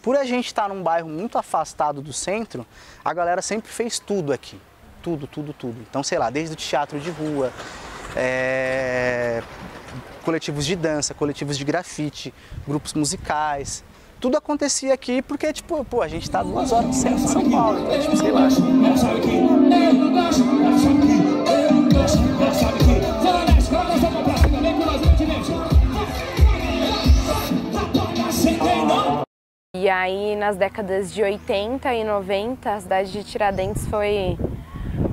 por a gente estar num bairro muito afastado do centro, a galera sempre fez tudo aqui. Tudo. Então, sei lá, desde o teatro de rua, coletivos de dança, coletivos de grafite, grupos musicais. Tudo acontecia aqui porque, tipo, pô, a gente tá 2 horas do centro de São Paulo, então, tipo, sei lá. E aí, nas décadas de 80 e 90, a cidade de Tiradentes foi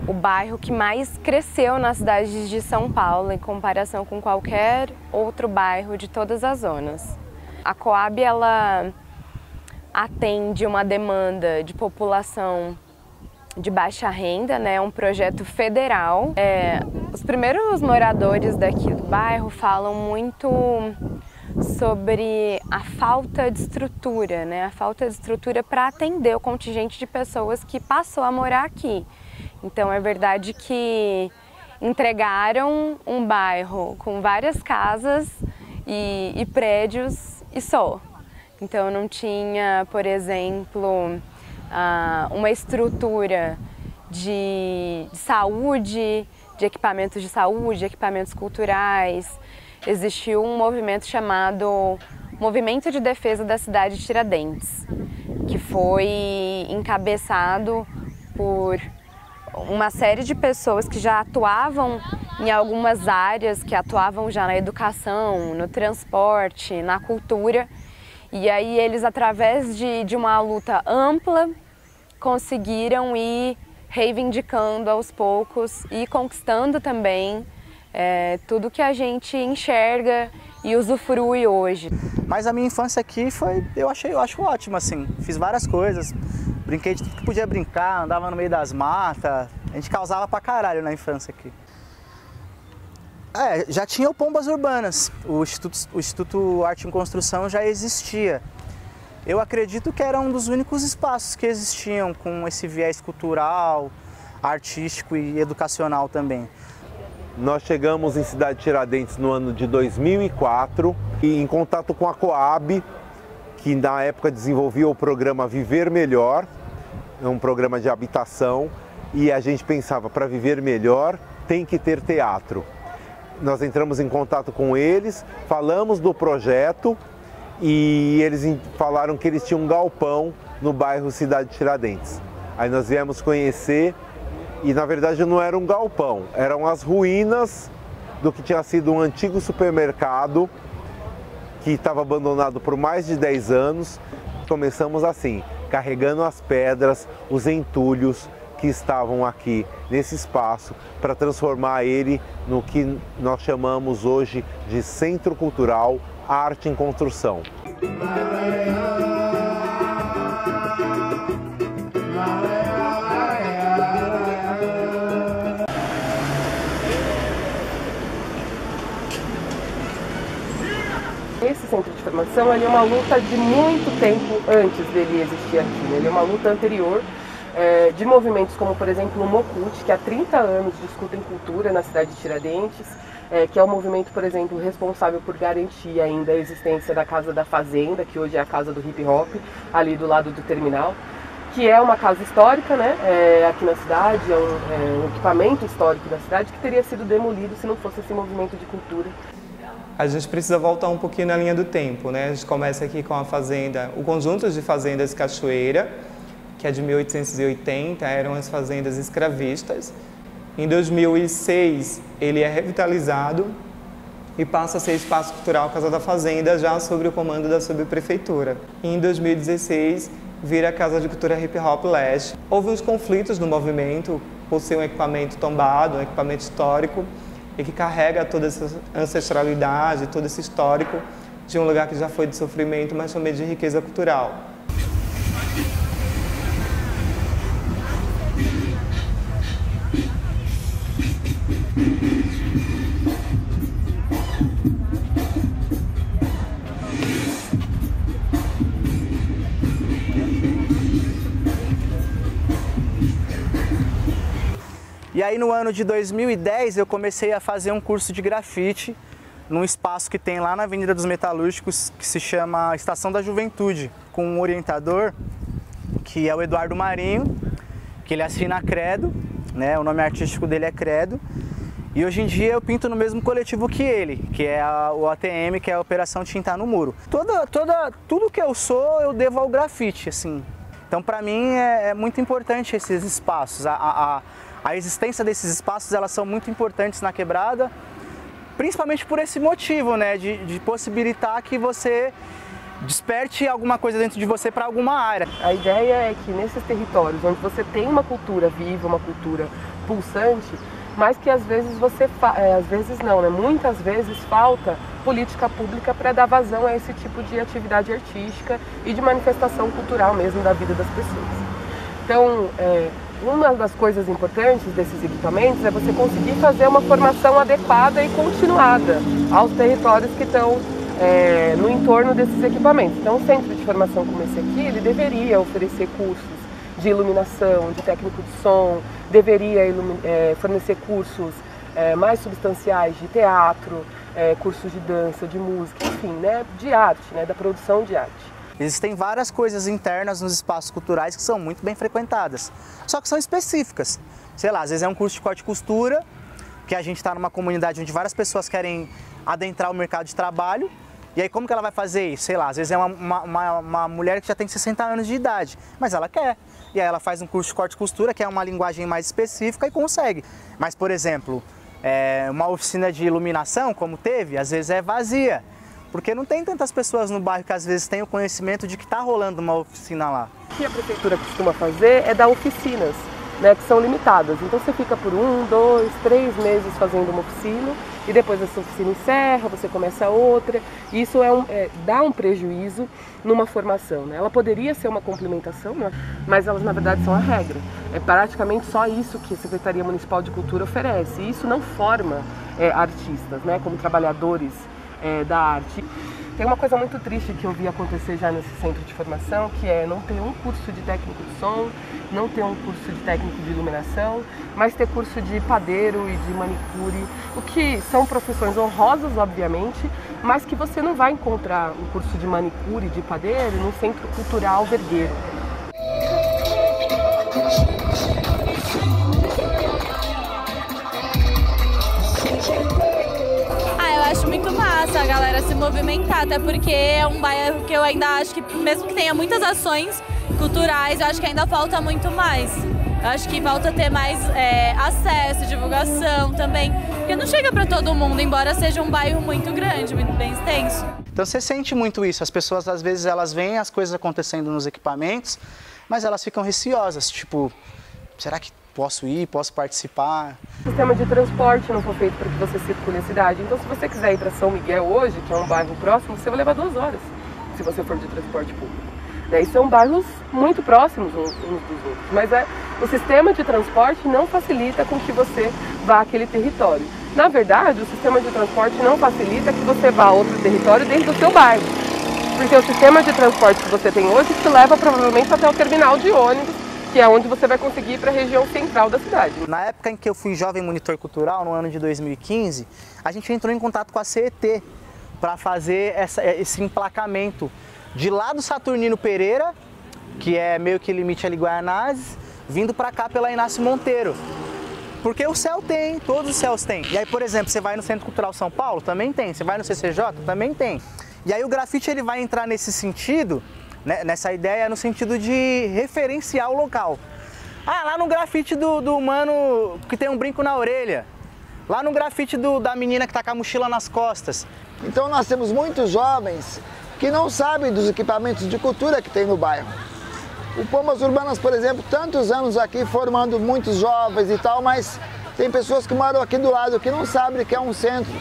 o bairro que mais cresceu na cidade de São Paulo, em comparação com qualquer outro bairro de todas as zonas. A Coab, ela atende uma demanda de população de baixa renda, né? É um projeto federal. Os primeiros moradores daqui do bairro falam muito sobre a falta de estrutura, né? A falta de estrutura para atender o contingente de pessoas que passou a morar aqui. Então é verdade que entregaram um bairro com várias casas e prédios e só. Então não tinha, por exemplo, uma estrutura de saúde, de equipamentos de saúde, equipamentos culturais. Existiu um movimento chamado Movimento de Defesa da Cidade de Tiradentes, que foi encabeçado por uma série de pessoas que já atuavam em algumas áreas, que atuavam já na educação, no transporte, na cultura. E aí eles, através de uma luta ampla, conseguiram ir reivindicando aos poucos e conquistando também tudo que a gente enxerga e usufrui hoje. Mas a minha infância aqui foi, eu acho ótimo, assim. Fiz várias coisas, brinquei de tudo que podia brincar, andava no meio das matas. A gente causava pra caralho na infância aqui. Já tinha o Pombas Urbanas, o Instituto Arte em Construção já existia. Eu acredito que era um dos únicos espaços que existiam com esse viés cultural, artístico e educacional também. Nós chegamos em Cidade de Tiradentes no ano de 2004 e em contato com a Coab, que na época desenvolvia o programa Viver Melhor, um programa de habitação, e a gente pensava, para viver melhor tem que ter teatro. Nós entramos em contato com eles, falamos do projeto e eles falaram que eles tinham um galpão no bairro Cidade de Tiradentes. Aí nós viemos conhecer e na verdade não era um galpão, eram as ruínas do que tinha sido um antigo supermercado que estava abandonado por mais de 10 anos. Começamos assim, carregando as pedras, os entulhos que estavam aqui nesse espaço para transformar ele no que nós chamamos hoje de Centro Cultural Arte em Construção. Esse centro de formação ele é uma luta de muito tempo antes dele existir aqui, né? Ele é uma luta anterior de movimentos como, por exemplo, o Mocute, que há 30 anos discutem cultura na cidade de Tiradentes, que é o movimento, por exemplo, responsável por garantir ainda a existência da Casa da Fazenda, que hoje é a Casa do Hip Hop, ali do lado do terminal, que é uma casa histórica, né, aqui na cidade, é um equipamento histórico da cidade que teria sido demolido se não fosse esse movimento de cultura. A gente precisa voltar um pouquinho na linha do tempo, né? A gente começa aqui com a fazenda, o conjunto de fazendas Cachoeira, que é de 1880, eram as fazendas escravistas. Em 2006, ele é revitalizado e passa a ser espaço cultural Casa da Fazenda, já sob o comando da subprefeitura. E em 2016, vira a Casa de Cultura Hip Hop Leste. Houve uns conflitos no movimento, por ser um equipamento tombado, um equipamento histórico, e que carrega toda essa ancestralidade, todo esse histórico de um lugar que já foi de sofrimento, mas também de riqueza cultural. E aí no ano de 2010 eu comecei a fazer um curso de grafite num espaço que tem lá na Avenida dos Metalúrgicos, que se chama Estação da Juventude, com um orientador, que é o Eduardo Marinho, que ele assina a Credo, né? O nome artístico dele é Credo. E hoje em dia eu pinto no mesmo coletivo que ele, que é o ATM, que é a Operação Tinta no Muro. Tudo que eu sou, eu devo ao grafite, assim. Então, para mim, é muito importante esses espaços. A existência desses espaços, elas são muito importantes na quebrada, principalmente por esse motivo, né? De possibilitar que você desperte alguma coisa dentro de você para alguma área. A ideia é que nesses territórios onde você tem uma cultura viva, uma cultura pulsante, mas que às vezes às vezes não, né? Muitas vezes falta política pública para dar vazão a esse tipo de atividade artística e de manifestação cultural mesmo da vida das pessoas. Então, uma das coisas importantes desses equipamentos é você conseguir fazer uma formação adequada e continuada aos territórios que estão no entorno desses equipamentos. Então, um centro de formação como esse aqui, ele deveria oferecer cursos de iluminação, de técnico de som, deveria fornecer cursos mais substanciais de teatro, cursos de dança, de música, enfim, né, de arte, né, da produção de arte. Existem várias coisas internas nos espaços culturais que são muito bem frequentadas, só que são específicas. Sei lá, às vezes é um curso de corte e costura, que a gente está numa comunidade onde várias pessoas querem adentrar o mercado de trabalho, e aí como que ela vai fazer isso? Sei lá, às vezes é uma mulher que já tem 60 anos de idade, mas ela quer. E aí ela faz um curso de corte e costura, que é uma linguagem mais específica, e consegue. Mas, por exemplo, uma oficina de iluminação, como teve, às vezes é vazia. Porque não tem tantas pessoas no bairro que às vezes têm o conhecimento de que está rolando uma oficina lá. O que a prefeitura costuma fazer é dar oficinas, né, que são limitadas. Então você fica por 1, 2, 3 meses fazendo uma oficina e depois essa oficina encerra, você começa outra. Isso dá um prejuízo numa formação, né? Ela poderia ser uma complementação, né? Mas elas na verdade são a regra. É praticamente só isso que a Secretaria Municipal de Cultura oferece. E isso não forma artistas, né, como trabalhadores da arte. Tem uma coisa muito triste que eu vi acontecer já nesse centro de formação, que é não ter um curso de técnico de som, não ter um curso de técnico de iluminação, mas ter curso de padeiro e de manicure, o que são profissões honrosas, obviamente, mas que você não vai encontrar um curso de manicure e de padeiro num centro cultural vergueiro. Acho muito massa a galera se movimentar, até porque é um bairro que eu ainda acho que, mesmo que tenha muitas ações culturais, eu acho que ainda falta muito mais. Eu acho que falta ter mais acesso, divulgação também, porque não chega para todo mundo, embora seja um bairro muito grande, muito bem extenso. Então você sente muito isso, as pessoas às vezes elas veem as coisas acontecendo nos equipamentos, mas elas ficam receosas, tipo, será que posso ir, posso participar? O sistema de transporte não foi feito para que você circule a cidade. Então, se você quiser ir para São Miguel hoje, que é um bairro próximo, você vai levar 2 horas, se você for de transporte público. E são bairros muito próximos uns dos outros, mas o sistema de transporte não facilita com que você vá àquele território. Na verdade, o sistema de transporte não facilita que você vá a outro território dentro do seu bairro, porque o sistema de transporte que você tem hoje te leva provavelmente até o terminal de ônibus, que é onde você vai conseguir ir para a região central da cidade. Na época em que eu fui jovem monitor cultural, no ano de 2015, a gente entrou em contato com a CET para fazer esse emplacamento de lá do Saturnino Pereira, que é meio que limite ali Guaianazes, vindo para cá pela Inácio Monteiro. Porque o céu tem, todos os céus têm. E aí, por exemplo, você vai no Centro Cultural São Paulo, também tem. Você vai no CCJ, também tem. E aí o grafite ele vai entrar nesse sentido, nessa ideia, no sentido de referenciar o local. Ah, lá no grafite do mano que tem um brinco na orelha. Lá no grafite da menina que tá com a mochila nas costas. Então nós temos muitos jovens que não sabem dos equipamentos de cultura que tem no bairro. O Pombas Urbanas, por exemplo, tantos anos aqui formando muitos jovens e tal, mas tem pessoas que moram aqui do lado que não sabem que é um centro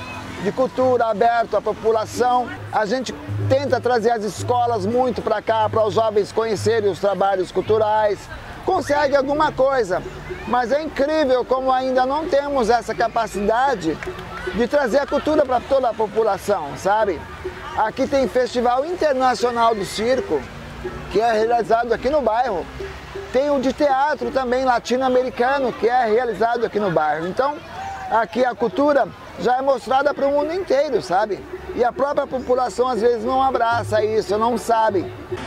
de cultura aberto à população. A gente tenta trazer as escolas muito para cá, para os jovens conhecerem os trabalhos culturais. Consegue alguma coisa, mas é incrível como ainda não temos essa capacidade de trazer a cultura para toda a população, sabe? Aqui tem Festival Internacional do Circo, que é realizado aqui no bairro. Tem o de teatro também latino-americano, que é realizado aqui no bairro. Então, aqui a cultura já é mostrada para o mundo inteiro, sabe? E a própria população às vezes não abraça isso, não sabe.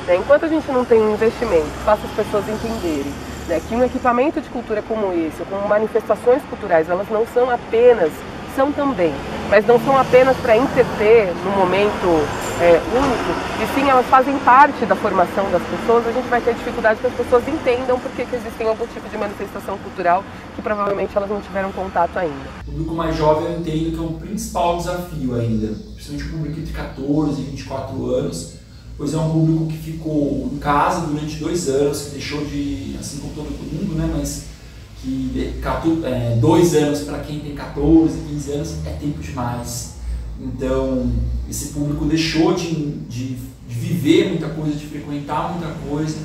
Enquanto a gente não tem um investimento que faça as pessoas entenderem, né, que um equipamento de cultura como esse, ou como manifestações culturais, elas não são apenas, são também, mas não são apenas para entreter no momento único, e sim elas fazem parte da formação das pessoas, a gente vai ter dificuldade que as pessoas entendam por que existem algum tipo de manifestação cultural que provavelmente elas não tiveram contato ainda. O público mais jovem eu entendo que é um principal desafio ainda, principalmente o público entre 14 e 24 anos, pois é um público que ficou em casa durante 2 anos, que deixou de, assim como todo mundo, né, mas que 2 anos para quem tem 14, 15 anos é tempo demais. Então, esse público deixou de viver muita coisa, de frequentar muita coisa,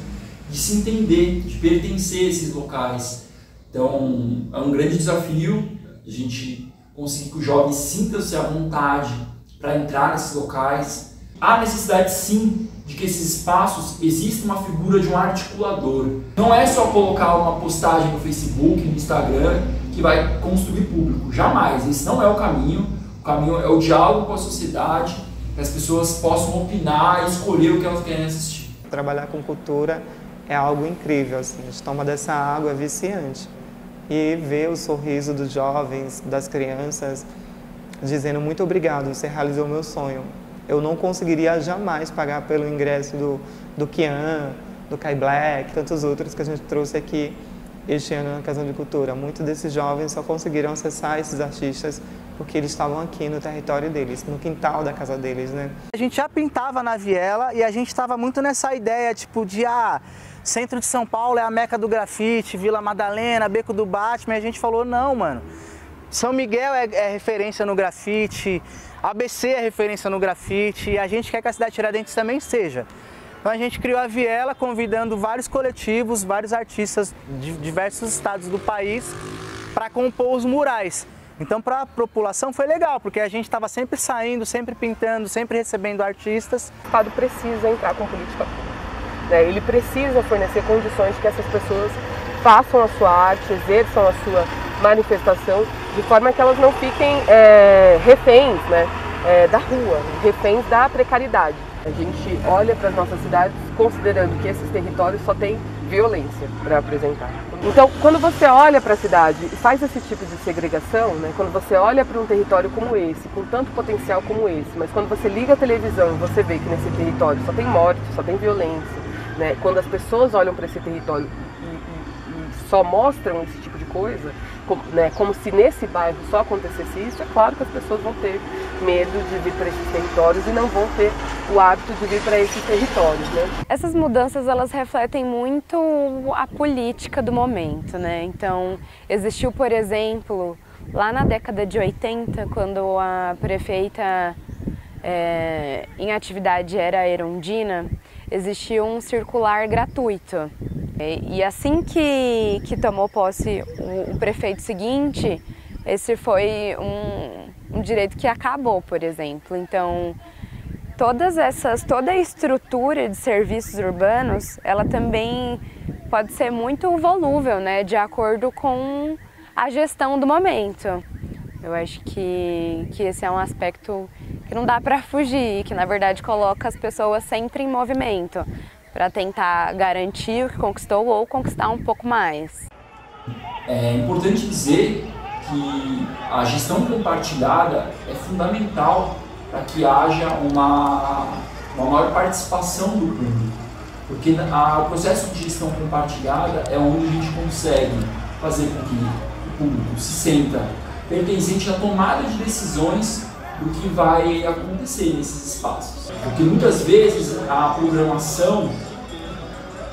de se entender, de pertencer a esses locais. Então, é um grande desafio a gente conseguir que os jovens sintam-se à vontade para entrar nesses locais. Há necessidade, sim, de que esses espaços exista uma figura de um articulador. Não é só colocar uma postagem no Facebook, no Instagram, que vai construir público. Jamais. Esse não é o caminho. O caminho é o diálogo com a sociedade, que as pessoas possam opinar e escolher o que elas querem assistir. Trabalhar com cultura é algo incrível. Assim. A gente toma dessa água, é viciante. E ver o sorriso dos jovens, das crianças, dizendo muito obrigado, você realizou o meu sonho. Eu não conseguiria jamais pagar pelo ingresso do Kian, do Kai Black, tantos outros que a gente trouxe aqui este ano na Casa de Cultura. Muitos desses jovens só conseguiram acessar esses artistas porque eles estavam aqui no território deles, no quintal da casa deles, né? A gente já pintava na viela e a gente estava muito nessa ideia, tipo, de centro de São Paulo é a meca do grafite, Vila Madalena, Beco do Batman, e a gente falou, não, mano, São Miguel é referência no grafite, ABC é referência no grafite, e a gente quer que a cidade de Tiradentes também seja. Então a gente criou a Viela convidando vários coletivos, vários artistas de diversos estados do país para compor os murais. Então para a população foi legal, porque a gente estava sempre saindo, sempre pintando, sempre recebendo artistas. O Estado precisa entrar com política pública, né? Ele precisa fornecer condições que essas pessoas façam a sua arte, exerçam a sua manifestação, de forma que elas não fiquem reféns, né, da rua, reféns da precariedade. A gente olha para as nossas cidades considerando que esses territórios só têm violência para apresentar. Então, quando você olha para a cidade e faz esse tipo de segregação, né, quando você olha para um território como esse, com tanto potencial como esse, mas quando você liga a televisão e você vê que nesse território só tem morte, só tem violência, né, quando as pessoas olham para esse território e só mostram esse tipo de coisa, como se nesse bairro só acontecesse isso, é claro que as pessoas vão ter medo de vir para esses territórios e não vão ter o hábito de vir para esses territórios, né? Essas mudanças, elas refletem muito a política do momento, né? Então, existiu, por exemplo, lá na década de 80, quando a prefeita em atividade era a Erundina, existia um circular gratuito. E assim que tomou posse o prefeito seguinte, esse foi um direito que acabou, por exemplo. Então, toda a estrutura de serviços urbanos, ela também pode ser muito volúvel, né, de acordo com a gestão do momento. Eu acho que esse é um aspecto que não dá para fugir, que na verdade coloca as pessoas sempre em movimento, para tentar garantir o que conquistou ou conquistar um pouco mais. É importante dizer que a gestão compartilhada é fundamental para que haja uma maior participação do público, porque o processo de gestão compartilhada é onde a gente consegue fazer com que o público se sinta pertencente à tomada de decisões do que vai acontecer nesses espaços. Porque muitas vezes a programação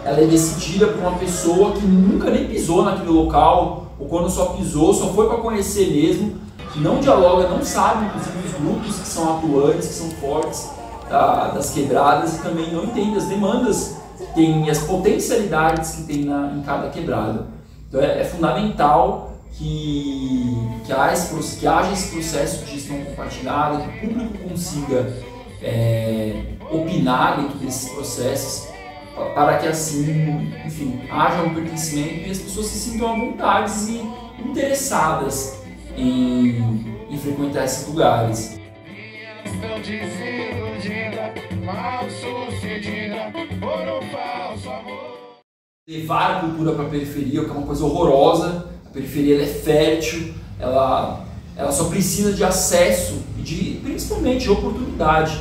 ela é decidida por uma pessoa que nunca nem pisou naquele local, ou quando só pisou, só foi para conhecer mesmo, que não dialoga, não sabe, inclusive, os grupos que são atuantes, que são fortes das quebradas, e também não entende as demandas que tem e as potencialidades que tem em cada quebrada. Então é fundamental que haja esse processo de gestão compartilhada, que o público consiga opinar dentro desses processos, para que assim, enfim, haja um pertencimento e as pessoas se sintam à vontade e interessadas em em frequentar esses lugares. Levar a cultura para a periferia, que é uma coisa horrorosa. A periferia ela é fértil, ela só precisa de acesso e principalmente de oportunidade.